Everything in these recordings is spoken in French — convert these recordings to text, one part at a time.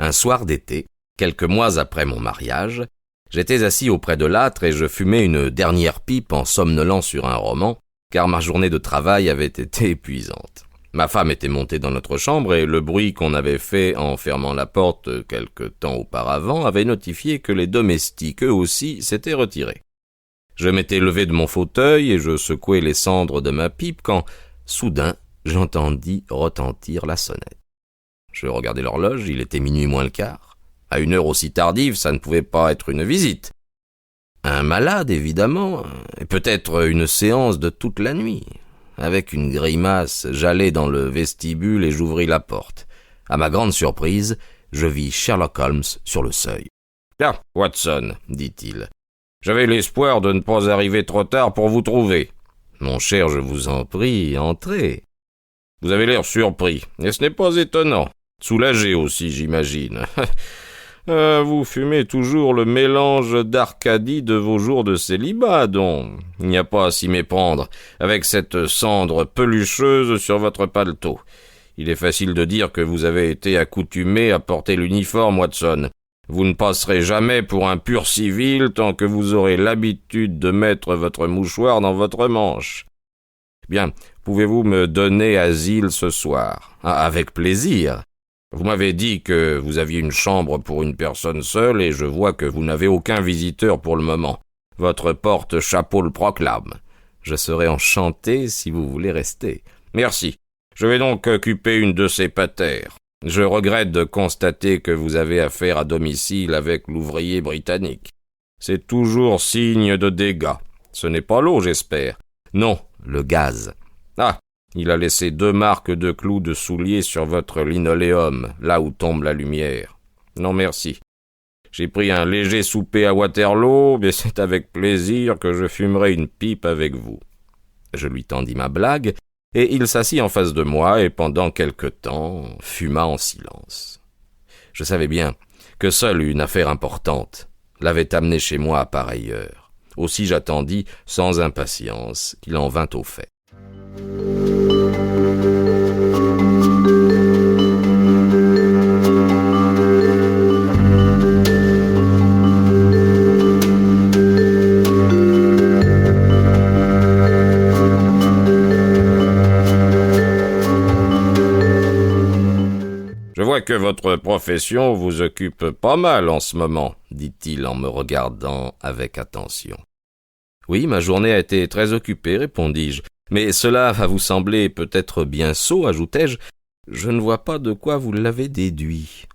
Un soir d'été, quelques mois après mon mariage, j'étais assis auprès de l'âtre et je fumais une dernière pipe en somnolant sur un roman, car ma journée de travail avait été épuisante. Ma femme était montée dans notre chambre et le bruit qu'on avait fait en fermant la porte quelque temps auparavant avait notifié que les domestiques, eux aussi, s'étaient retirés. Je m'étais levé de mon fauteuil et je secouais les cendres de ma pipe quand, soudain, j'entendis retentir la sonnette. Je regardai l'horloge, il était minuit moins le quart. À une heure aussi tardive, ça ne pouvait pas être une visite. Un malade, évidemment, et peut-être une séance de toute la nuit. Avec une grimace, j'allai dans le vestibule et j'ouvris la porte. À ma grande surprise, je vis Sherlock Holmes sur le seuil. « Ah, Watson, dit-il, j'avais l'espoir de ne pas arriver trop tard pour vous trouver. Mon cher, je vous en prie, entrez. Vous avez l'air surpris, et ce n'est pas étonnant. Soulagé aussi, j'imagine. Vous fumez toujours le mélange d'Arcadie de vos jours de célibat, donc il n'y a pas à s'y méprendre, avec cette cendre pelucheuse sur votre paletot. Il est facile de dire que vous avez été accoutumé à porter l'uniforme, Watson. Vous ne passerez jamais pour un pur civil tant que vous aurez l'habitude de mettre votre mouchoir dans votre manche. Bien, pouvez-vous me donner asile ce soir? Avec plaisir. Vous m'avez dit que vous aviez une chambre pour une personne seule et je vois que vous n'avez aucun visiteur pour le moment. Votre porte-chapeau le proclame. Je serai enchanté si vous voulez rester. Merci. Je vais donc occuper une de ces patères. Je regrette de constater que vous avez affaire à domicile avec l'ouvrier britannique. C'est toujours signe de dégâts. Ce n'est pas l'eau, j'espère. Non, le gaz. Ah, il a laissé 2 marques de clous de souliers sur votre linoléum, là où tombe la lumière. Non, merci. J'ai pris un léger souper à Waterloo, mais c'est avec plaisir que je fumerai une pipe avec vous. Je lui tendis ma blague, et il s'assit en face de moi et pendant quelque temps fuma en silence. Je savais bien que seule une affaire importante l'avait amené chez moi à pareille heure. Aussi j'attendis sans impatience qu'il en vînt au fait. Je vois que votre profession vous occupe pas mal en ce moment, dit-il en me regardant avec attention. Oui, ma journée a été très occupée, répondis-je. Mais cela va vous sembler peut-être bien sot, ajoutai-je. Je ne vois pas de quoi vous l'avez déduit.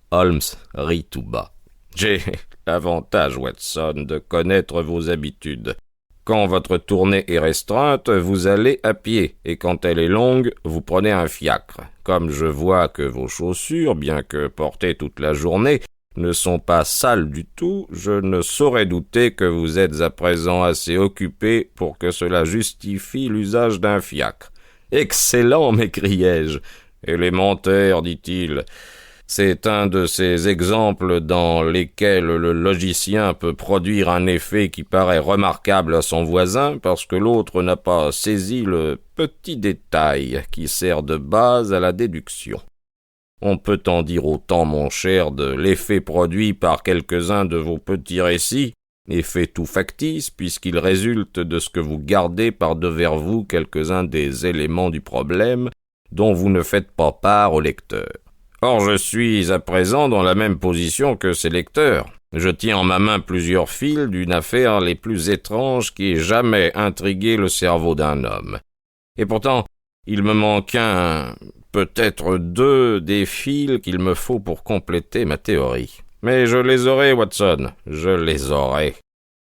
Holmes rit tout bas. J'ai l'avantage, Watson, de connaître vos habitudes. Quand votre tournée est restreinte, vous allez à pied, et quand elle est longue, vous prenez un fiacre. Comme je vois que vos chaussures, bien que portées toute la journée, ne sont pas sales du tout, je ne saurais douter que vous êtes à présent assez occupé pour que cela justifie l'usage d'un fiacre. Excellent, m'écriai-je. Élémentaire, dit-il. C'est un de ces exemples dans lesquels le logicien peut produire un effet qui paraît remarquable à son voisin parce que l'autre n'a pas saisi le petit détail qui sert de base à la déduction. On peut en dire autant, mon cher, de l'effet produit par quelques-uns de vos petits récits, effet tout factice puisqu'il résulte de ce que vous gardez par devers vous quelques-uns des éléments du problème dont vous ne faites pas part au lecteur. Or, je suis à présent dans la même position que ces lecteurs. Je tiens en ma main plusieurs fils d'une affaire les plus étranges qui ait jamais intrigué le cerveau d'un homme. Et pourtant, il me manque peut-être 2 des fils qu'il me faut pour compléter ma théorie. Mais je les aurai, Watson, je les aurai.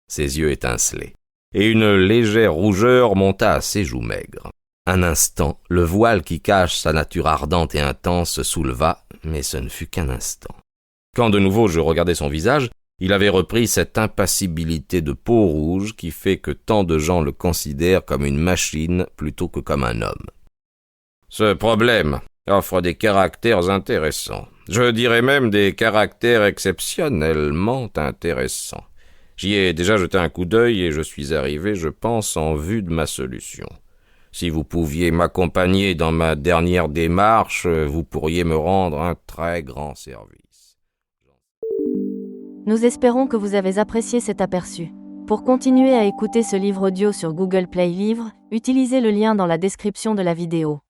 Ses yeux étincelaient, et une légère rougeur monta à ses joues maigres. Un instant, le voile qui cache sa nature ardente et intense se souleva, mais ce ne fut qu'un instant. Quand de nouveau je regardai son visage, il avait repris cette impassibilité de peau rouge qui fait que tant de gens le considèrent comme une machine plutôt que comme un homme. Ce problème offre des caractères intéressants. Je dirais même des caractères exceptionnellement intéressants. J'y ai déjà jeté un coup d'œil et je suis arrivé, je pense, en vue de ma solution. Si vous pouviez m'accompagner dans ma dernière démarche, vous pourriez me rendre un très grand service. Nous espérons que vous avez apprécié cet aperçu. Pour continuer à écouter ce livre audio sur Google Play Livres, utilisez le lien dans la description de la vidéo.